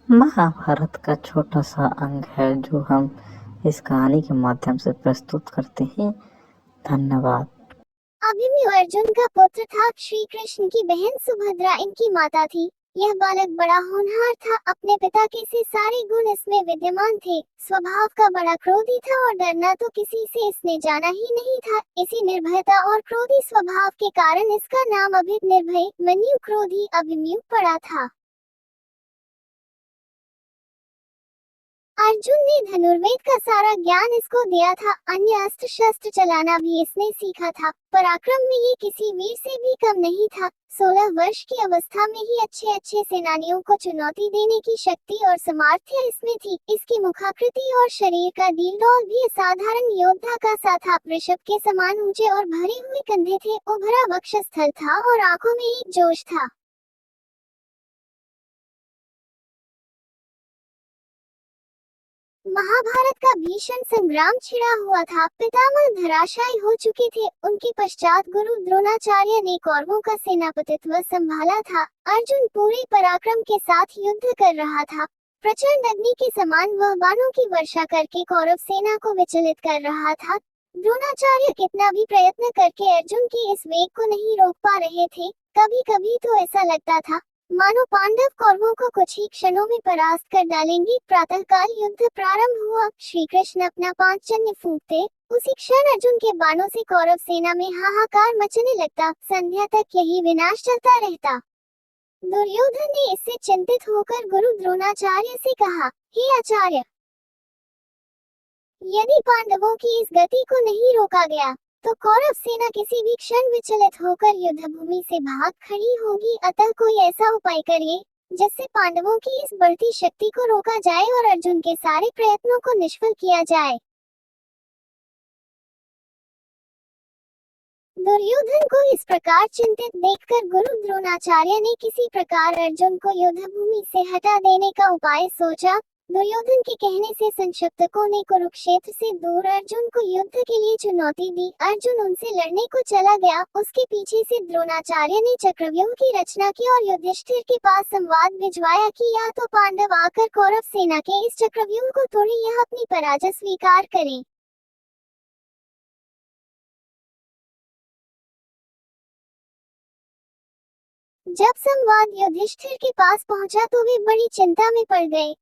महाभारत का छोटा सा अंग है जो हम इस कहानी के माध्यम से प्रस्तुत करते हैं। धन्यवाद। अभिमन्यु अर्जुन का पुत्र था। श्री कृष्ण की बहन सुभद्रा इनकी माता थी। यह बालक बड़ा होनहार था। अपने पिता के से सारे गुण इसमें विद्यमान थे। स्वभाव का बड़ा क्रोधी था और डरना तो किसी से इसने जाना ही नहीं था। इसी निर्भयता और क्रोधी स्वभाव के कारण इसका नाम निर्भय मन्यु क्रोधी अभिमन्यु पड़ा था। अर्जुन ने धनुर्वेद का सारा ज्ञान इसको दिया था। अन्य अस्त्र शस्त्र चलाना भी इसने सीखा था। पराक्रम में ये किसी वीर से भी कम नहीं था। 16 वर्ष की अवस्था में ही अच्छे अच्छे सेनानियों को चुनौती देने की शक्ति और सामर्थ्य इसमें थी। इसकी मुखाकृति और शरीर का डीलडौल भी असाधारण योद्धा का सा था। वृषभ के समान ऊंचे और भरे हुए कंधे थे। उभरा वक्षस्थल था और आंखों में एक जोश था। महाभारत का भीषण संग्राम छिड़ा हुआ था। पितामह धराशायी हो चुके थे। उनके पश्चात गुरु द्रोणाचार्य ने कौरवों का सेनापतित्व संभाला था। अर्जुन पूरे पराक्रम के साथ युद्ध कर रहा था। प्रचंड अग्नि के समान वह बाणों की वर्षा करके कौरव सेना को विचलित कर रहा था। द्रोणाचार्य कितना भी प्रयत्न करके अर्जुन के इस वेग को नहीं रोक पा रहे थे। कभी कभी तो ऐसा लगता था मानो पांडव कौरवों को कुछ ही क्षणों में परास्त कर डालेंगे। प्रातःकाल युद्ध प्रारंभ हुआ। श्री कृष्ण अपना पांचजन्य फूंकते उसी क्षण अर्जुन के बाणों से कौरव सेना में हाहाकार मचने लगता। संध्या तक यही विनाश चलता रहता। दुर्योधन ने इससे चिंतित होकर गुरु द्रोणाचार्य से कहा, हे आचार्य, यदि पांडवों की इस गति को नहीं रोका गया तो कौरव सेना किसी भी क्षण विचलित होकर युद्ध भूमि से भाग खड़ी होगी। अतः कोई ऐसा उपाय करिए जिससे पांडवों की इस बढ़ती शक्ति को रोका जाए और अर्जुन के सारे प्रयत्नों को निष्फल किया जाए। दुर्योधन को इस प्रकार चिंतित देखकर गुरु द्रोणाचार्य ने किसी प्रकार अर्जुन को युद्ध भूमि से हटा देने का उपाय सोचा। दुर्योधन के कहने से संक्षिप्तकों ने कुरुक्षेत्र से दूर अर्जुन को युद्ध के लिए चुनौती दी। अर्जुन उनसे लड़ने को चला गया। उसके पीछे से द्रोणाचार्य ने चक्रव्यूह की रचना की और युधिष्ठिर के पास संवाद भिजवाया कि या तो पांडव आकर कौरव सेना के इस चक्रव्यूह को तोड़े या अपनी पराजय स्वीकार करें। जब संवाद युधिष्ठिर के पास पहुंचा तो वे बड़ी चिंता में पड़ गए,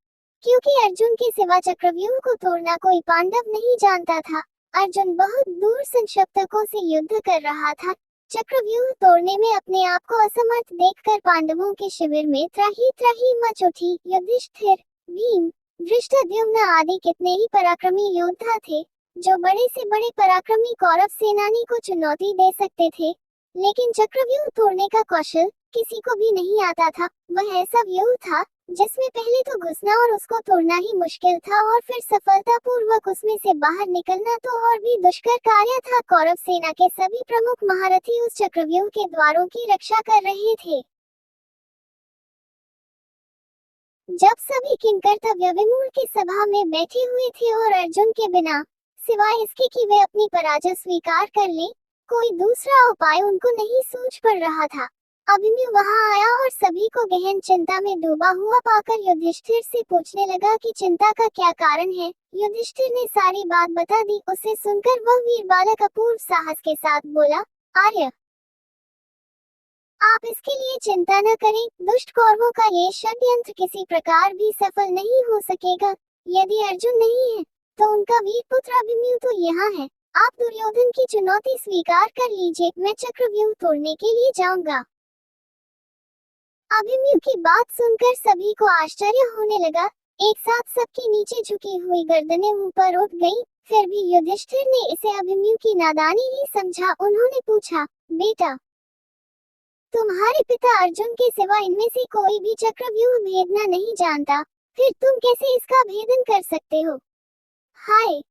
क्योंकि अर्जुन के सिवा चक्रव्यूह को तोड़ना कोई पांडव नहीं जानता था। अर्जुन बहुत दूर संक्षिप्तकों से युद्ध कर रहा था। चक्रव्यूह तोड़ने में अपने आप को असमर्थ देखकर पांडवों के शिविर में त्राही त्राही मच उठी। युधिष्ठिर, भीम, धृष्टद्युम्न आदि कितने ही पराक्रमी योद्धा थे जो बड़े से बड़े पराक्रमी कौरव सेनानी को चुनौती दे सकते थे, लेकिन चक्रव्यूह तोड़ने का कौशल किसी को भी नहीं आता था। वह ऐसा व्यूह था जिसमें पहले तो घुसना और उसको तोड़ना ही मुश्किल था और फिर सफलतापूर्वक उसमें से बाहर निकलना तो और भी दुष्कर कार्य था। कौरव सेना के सभी प्रमुख महारथी उस चक्रव्यूह के द्वारों की रक्षा कर रहे थे। जब सभी किंकर्तव्य विमूढ़ की सभा में बैठे हुए थे और अर्जुन के बिना सिवाय इसके कि वे अपनी पराजय स्वीकार कर ले कोई दूसरा उपाय उनको नहीं सूझ पड़ रहा था, अभिमन्यु वहां आया और सभी को गहन चिंता में डूबा हुआ पाकर युधिष्ठिर से पूछने लगा कि चिंता का क्या कारण है। युधिष्ठिर ने सारी बात बता दी। उसे सुनकर वह वीर बालक अपूर्व साहस के साथ बोला, आर्य, आप इसके लिए चिंता न करें। दुष्ट कौरवों का ये षड्यंत्र किसी प्रकार भी सफल नहीं हो सकेगा। यदि अर्जुन नहीं है तो उनका वीर पुत्र अभिमन्यु तो यहाँ है। आप दुर्योधन की चुनौती स्वीकार कर लीजिए। मैं चक्रव्यूह तोड़ने के लिए जाऊंगा। अभिमन्यु की बात सुनकर सभी को आश्चर्य होने लगा। एक साथ सबकी नीचे झुकी हुई गर्दनें ऊपर उठ गईं। फिर भी युधिष्ठिर ने इसे अभिमन्यु की नादानी ही समझा। उन्होंने पूछा, बेटा, तुम्हारे पिता अर्जुन के सिवा इनमें से कोई भी चक्रव्यूह भेदना नहीं जानता, फिर तुम कैसे इसका भेदन कर सकते हो? हाय,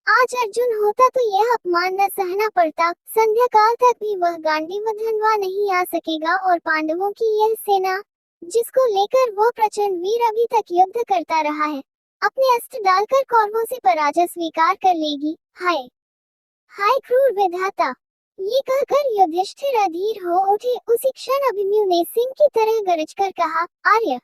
आज अर्जुन होता तो यह अपमान न सहना पड़ता। संध्या काल तक भी वह गांडीव धनवा नहीं आ सकेगा और पांडवों की यह सेना जिसको लेकर वो प्रचंड वीर अभी तक युद्ध करता रहा है, अपने अस्त्र डालकर कौरवों से पराजय स्वीकार कर लेगी। हाय हाय क्रूर विधाता! ये कहकर युधिष्ठिर अधीर हो उठे। उसी क्षण अभिमन्यु ने सिंह की तरह गरजकर कहा, आर्य,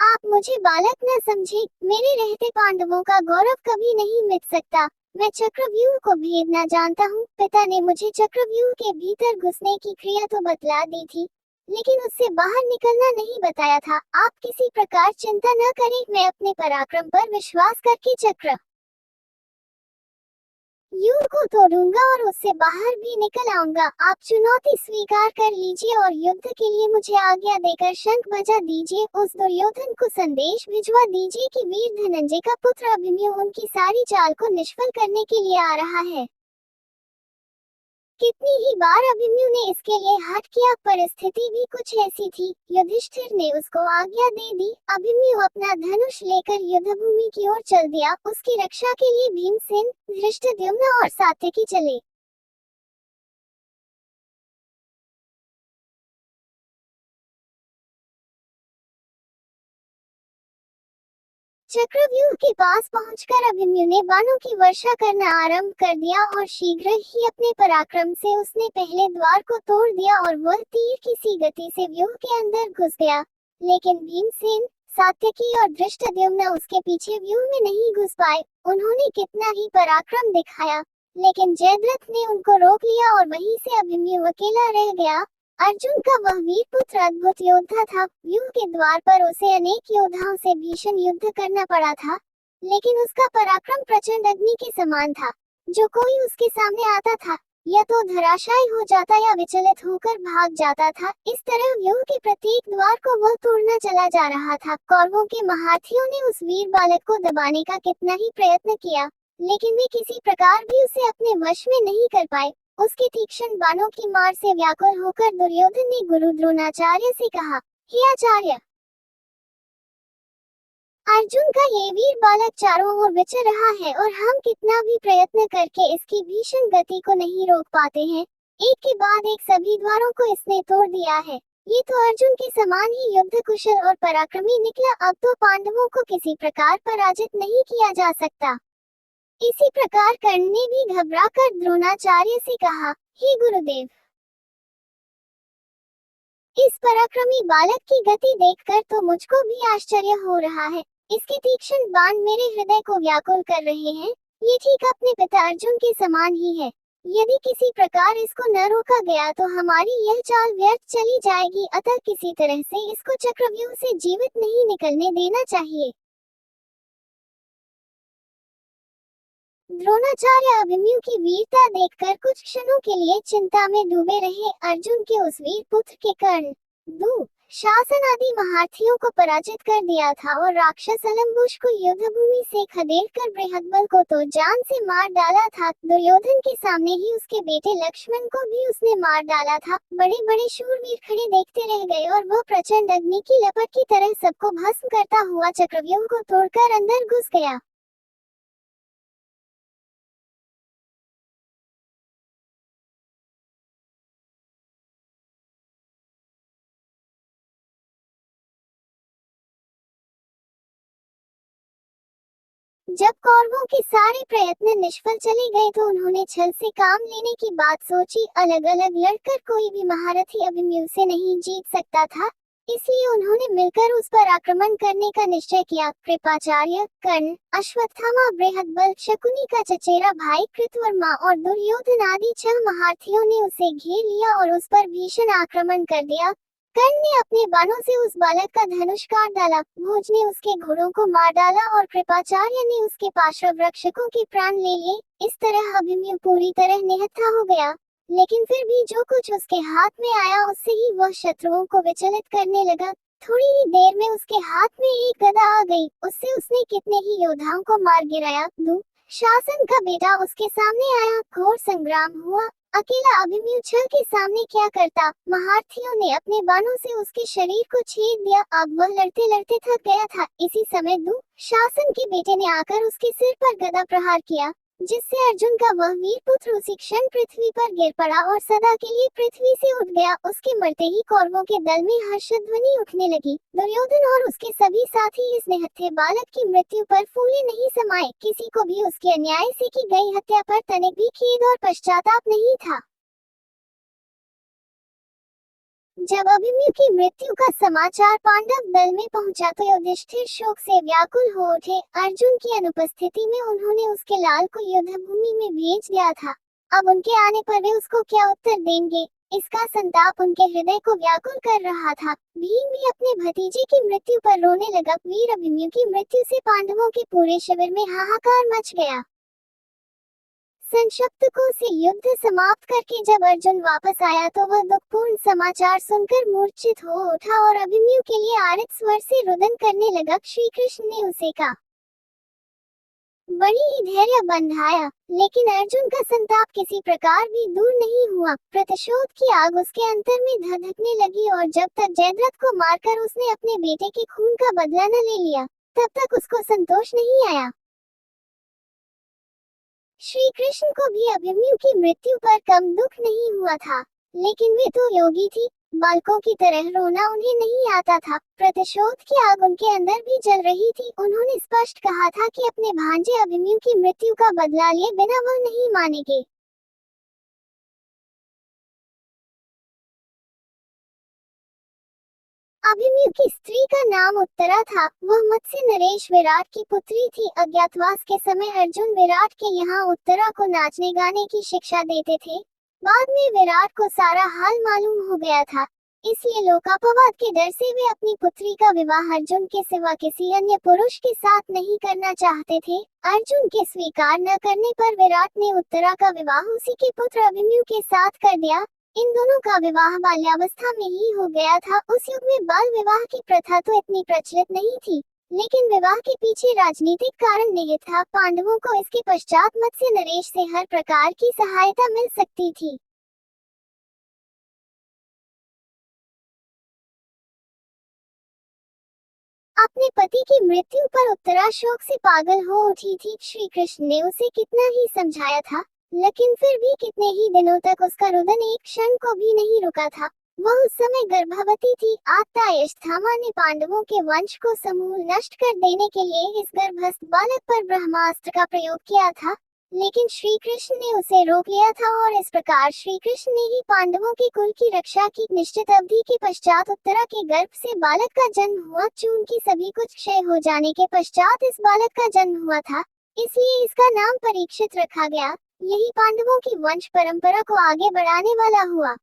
आप मुझे बालक न समझे, मेरे रहते पांडवों का गौरव कभी नहीं मिट सकता। मैं चक्रव्यूह को भेद न जानता हूँ। पिता ने मुझे चक्रव्यूह के भीतर घुसने की क्रिया तो बतला दी थी, लेकिन उससे बाहर निकलना नहीं बताया था। आप किसी प्रकार चिंता न करें, मैं अपने पराक्रम पर विश्वास करके चक्र युद्ध को तोड़ूंगा और उससे बाहर भी निकल आऊंगा। आप चुनौती स्वीकार कर लीजिए और युद्ध के लिए मुझे आज्ञा देकर शंख बजा दीजिए। उस दुर्योधन को संदेश भिजवा दीजिए कि वीर धनंजय का पुत्र अभिमन्यु उनकी सारी चाल को निष्फल करने के लिए आ रहा है। कितनी ही बार अभिमन्यु ने इसके लिए हट किया, परिस्थिति भी कुछ ऐसी थी। युधिष्ठिर ने उसको आज्ञा दे दी। अभिमन्यु अपना धनुष लेकर युद्धभूमि की ओर चल दिया। उसकी रक्षा के लिए भीमसेन, धृष्टद्युम्न और सात्यकी चले। चक्रव्यूह के पास पहुंचकर अभिमन्यु ने बाणों की वर्षा करना आरंभ कर दिया और शीघ्र ही अपने पराक्रम से उसने पहले द्वार को तोड़ दिया और वह तीर की सी गति से व्यूह के अंदर घुस गया। लेकिन भीमसेन, सात्यकी और धृष्टद्युम्न उसके पीछे व्यूह में नहीं घुस पाए। उन्होंने कितना ही पराक्रम दिखाया, लेकिन जयद्रथ ने उनको रोक लिया और वहीं से अभिमन्यु अकेला रह गया। अर्जुन का वह वीर पुत्र अद्भुत योद्धा था। व्यूह के द्वार पर उसे अनेक योद्धाओं से भीषण युद्ध करना पड़ा था, लेकिन उसका पराक्रम प्रचंड अग्नि के समान था। जो कोई उसके सामने आता था, या तो धराशायी हो जाता या विचलित होकर भाग जाता था। इस तरह व्यूह के प्रत्येक द्वार को वह तोड़ना चला जा रहा था। कौरवों के महारथियों ने उस वीर बालक को दबाने का कितना ही प्रयत्न किया, लेकिन वे किसी प्रकार भी उसे अपने वश में नहीं कर पाए। उसके तीक्ष्ण बाणों की मार से व्याकुल होकर दुर्योधन ने गुरु द्रोणाचार्य से कहा, हे आचार्य, अर्जुन का ये वीर बालक चारों ओर विचर रहा है और हम कितना भी प्रयत्न करके इसकी भीषण गति को नहीं रोक पाते हैं। एक के बाद एक सभी द्वारों को इसने तोड़ दिया है। ये तो अर्जुन के समान ही युद्ध कुशल और पराक्रमी निकला। अब तो पांडवों को किसी प्रकार पराजित नहीं किया जा सकता। इसी प्रकार कर्ण ने भी घबराकर द्रोणाचार्य से कहा, हे गुरुदेव, इस पराक्रमी बालक की गति देखकर तो मुझको भी आश्चर्य हो रहा है। इसके तीक्ष्ण बाण मेरे हृदय को व्याकुल कर रहे हैं। ये ठीक अपने पिता अर्जुन के समान ही है। यदि किसी प्रकार इसको न रोका गया तो हमारी यह चाल व्यर्थ चली जाएगी। अतः किसी तरह से इसको चक्रव्यूह से जीवित नहीं निकलने देना चाहिए। द्रोणाचार्य अभिमन्यु की वीरता देखकर कुछ क्षणों के लिए चिंता में डूबे रहे। अर्जुन के उस वीर पुत्र के कर्ण, दू, शासन आदि महारथियों को पराजित कर दिया था और राक्षस अलम्बुश को युद्धभूमि से खदेड़कर बृहद्बल को तो जान से मार डाला था। दुर्योधन के सामने ही उसके बेटे लक्ष्मण को भी उसने मार डाला था। बड़े बड़े शूरवीर खड़े देखते रह गए और वह प्रचंड अग्नि की लपट की तरह सबको भस्म करता हुआ चक्रव्यूह को तोड़कर अंदर घुस गया। जब कौरवों के सारे प्रयत्न निष्फल चले गए तो उन्होंने छल से काम लेने की बात सोची। अलग अलग लड़कर कोई भी महारथी अभिमन्यु से नहीं जीत सकता था, इसलिए उन्होंने मिलकर उस पर आक्रमण करने का निश्चय किया। कृपाचार्य, कर्ण, अश्वत्थामा, बृहद्बल, शकुनी का चचेरा भाई कृतवर्मा और दुर्योधन आदि 6 महारथियों ने उसे घेर लिया और उस पर भीषण आक्रमण कर दिया। कर्ण ने अपने बाणों से उस बालक का धनुष काट डाला, भोज ने उसके घोड़ों को मार डाला और कृपाचार्य ने उसके पार्श्व रक्षकों के प्राण ले लिए। इस तरह अभिमन्यु पूरी तरह निहत्था हो गया, लेकिन फिर भी जो कुछ उसके हाथ में आया उससे ही वह शत्रुओं को विचलित करने लगा। थोड़ी ही देर में उसके हाथ में एक गदा आ गई, उससे उसने कितने ही योद्धाओं को मार गिराया। दू, शासन का बेटा उसके सामने आया, घोर संग्राम हुआ। अकेला अभिमन्यु छल के सामने क्या करता। महारथियों ने अपने बाणों से उसके शरीर को छेद दिया। अब वह लड़ते लड़ते थक गया था। इसी समय दू, शासन के बेटे ने आकर उसके सिर पर गदा प्रहार किया, जिससे अर्जुन का वह वीर पुत्र उसी क्षण पृथ्वी पर गिर पड़ा और सदा के लिए पृथ्वी से उठ गया। उसके मरते ही कौरवों के दल में हर्षध्वनि उठने लगी। दुर्योधन और उसके सभी साथी इस निहत्थे बालक की मृत्यु पर फूले नहीं समाये। किसी को भी उसके अन्याय से की गई हत्या पर तनिक भी खेद और पश्चाताप नहीं था। जब अभिमन्यु की मृत्यु का समाचार पांडव दल में पहुंचा तो युधिष्ठिर शोक से व्याकुल हो उठे। अर्जुन की अनुपस्थिति में उन्होंने उसके लाल को युद्ध भूमि में भेज दिया था। अब उनके आने पर वे उसको क्या उत्तर देंगे, इसका संताप उनके हृदय को व्याकुल कर रहा था। भीम भी अपने भतीजे की मृत्यु पर रोने लगा। वीर अभिमन्यु की मृत्यु से पांडवों के पूरे शिविर में हाहाकार मच गया। संशप्तकों से युद्ध समाप्त करके जब अर्जुन वापस आया तो वह दुखपूर्ण समाचार सुनकर मूर्छित हो उठा और अभिमन्यु के लिए आरित स्वर से रुदन करने लगा। श्री कृष्ण ने उसे कहा, बड़ी ही धैर्य बंधाया, लेकिन अर्जुन का संताप किसी प्रकार भी दूर नहीं हुआ। प्रतिशोध की आग उसके अंतर में धधकने लगी और जब तक जयद्रथ को मारकर उसने अपने बेटे के खून का बदला न ले लिया, तब तक उसको संतोष नहीं आया। श्री कृष्ण को भी अभिमन्यु की मृत्यु पर कम दुख नहीं हुआ था, लेकिन वे तो योगी थी, बालकों की तरह रोना उन्हें नहीं आता था। प्रतिशोध की आग उनके अंदर भी जल रही थी। उन्होंने स्पष्ट कहा था कि अपने भांजे अभिमन्यु की मृत्यु का बदला लिए बिना वह नहीं मानेंगे। अभिमन्यु की स्त्री का नाम उत्तरा था। वह मत्स्य नरेश विराट की पुत्री थी। अज्ञातवास के समय अर्जुन विराट के यहाँ उत्तरा को नाचने गाने की शिक्षा देते थे। बाद में विराट को सारा हाल मालूम हो गया था, इसलिए लोकापवाद के डर से वे अपनी पुत्री का विवाह अर्जुन के सिवा किसी अन्य पुरुष के साथ नहीं करना चाहते थे। अर्जुन के स्वीकार न करने पर विराट ने उत्तरा का विवाह उसी के पुत्र अभिमन्यु के साथ कर दिया। इन दोनों का विवाह बाल्यावस्था में ही हो गया था। उस युग में बाल विवाह की प्रथा तो इतनी प्रचलित नहीं थी, लेकिन विवाह के पीछे राजनीतिक कारण निहित था। पांडवों को इसके पश्चात मत्स्य नरेश से हर प्रकार की सहायता मिल सकती थी। अपने पति की मृत्यु पर उत्तरा शोक से पागल हो उठी थी। श्री कृष्ण ने उसे कितना ही समझाया था, लेकिन फिर भी कितने ही दिनों तक उसका रुदन एक क्षण को भी नहीं रुका था। वह उस समय गर्भवती थी। आत्तायष्ठामा ने पांडवों के वंश को समूल नष्ट कर देने के लिए इस गर्भस्थ बालक पर ब्रह्मास्त्र का प्रयोग किया था, लेकिन श्री कृष्ण ने उसे रोक लिया था और इस प्रकार श्री कृष्ण ने ही पांडवों के कुल की रक्षा की। निश्चित अवधि के पश्चात उत्तरा के गर्भ से बालक का जन्म हुआ। चून की सभी कुछ क्षय हो जाने के पश्चात इस बालक का जन्म हुआ था, इसलिए इसका नाम परीक्षित रखा गया। यही पांडवों की वंश परंपरा को आगे बढ़ाने वाला हुआ।